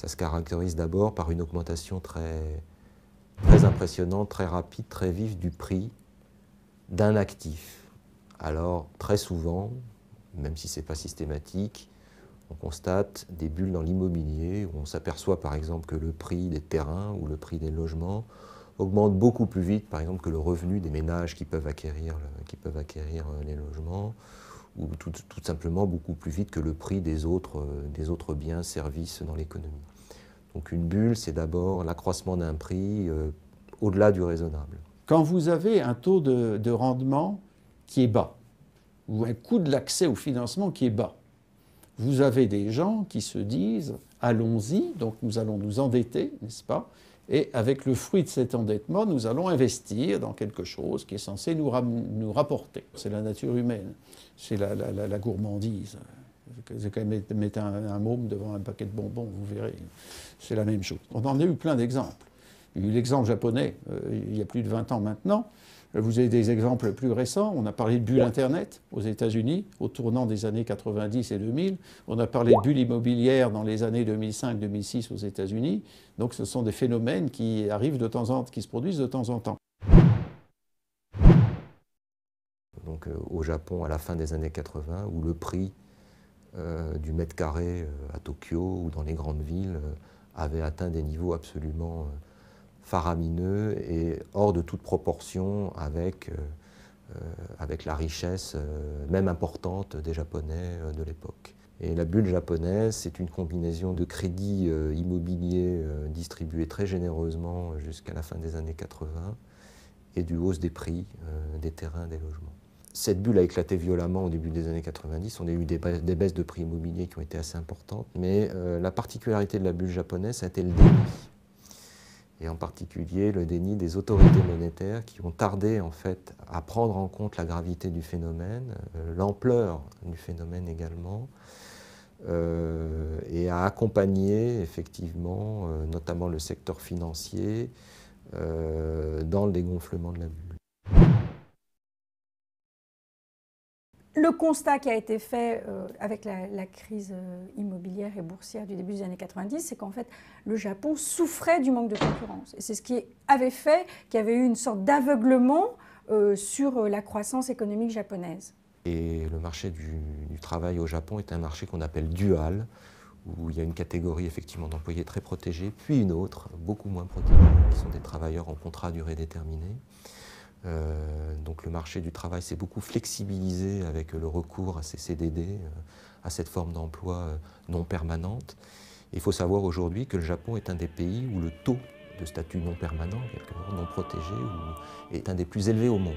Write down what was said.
Ça se caractérise d'abord par une augmentation très impressionnante, très rapide, très vive du prix d'un actif. Alors, très souvent, même si ce n'est pas systématique, on constate des bulles dans l'immobilier où on s'aperçoit par exemple que le prix des terrains ou le prix des logements augmente beaucoup plus vite, par exemple, que le revenu des ménages qui peuvent acquérir les logements, ou tout simplement beaucoup plus vite que le prix des autres biens, services dans l'économie. Donc une bulle, c'est d'abord l'accroissement d'un prix au-delà du raisonnable. Quand vous avez un taux de rendement qui est bas, ou un coût de l'accès au financement qui est bas, vous avez des gens qui se disent « allons-y, donc nous allons nous endetter, n'est-ce pas ? Et avec le fruit de cet endettement, nous allons investir dans quelque chose qui est censé nous rapporter. » C'est la nature humaine, c'est la gourmandise. C'est quand même mettre un môme devant un paquet de bonbons, vous verrez, c'est la même chose. On en a eu plein d'exemples. Il y a eu l'exemple japonais, il y a plus de 20 ans maintenant. Vous avez des exemples plus récents. On a parlé de bulle Internet aux États-Unis au tournant des années 90 et 2000. On a parlé de bulle immobilière dans les années 2005-2006 aux États-Unis. Donc ce sont des phénomènes qui arrivent de temps en temps, qui se produisent de temps en temps. Donc au Japon, à la fin des années 80, où le prix du mètre carré à Tokyo ou dans les grandes villes avait atteint des niveaux absolument faramineux et hors de toute proportion avec la richesse, même importante, des Japonais de l'époque. Et la bulle japonaise, c'est une combinaison de crédits immobiliers distribués très généreusement jusqu'à la fin des années 80 et du hausse des prix des terrains, des logements. Cette bulle a éclaté violemment au début des années 90. On a eu des baisses de prix immobiliers qui ont été assez importantes, mais la particularité de la bulle japonaise, ça a été le déni. Et en particulier le déni des autorités monétaires qui ont tardé en fait à prendre en compte la gravité du phénomène, l'ampleur du phénomène également, et à accompagner effectivement notamment le secteur financier dans le dégonflement de la bulle. Le constat qui a été fait avec la crise immobilière et boursière du début des années 90, c'est qu'en fait, le Japon souffrait du manque de concurrence. Et c'est ce qui avait fait qu'il y avait eu une sorte d'aveuglement sur la croissance économique japonaise. Et le marché du travail au Japon est un marché qu'on appelle dual, où il y a une catégorie effectivement d'employés très protégés, puis une autre, beaucoup moins protégée, qui sont des travailleurs en contrat à durée déterminée. Donc le marché du travail s'est beaucoup flexibilisé avec le recours à ces CDD, à cette forme d'emploi non permanente. Il faut savoir aujourd'hui que le Japon est un des pays où le taux de statut non permanent, quelque part non protégé, est un des plus élevés au monde.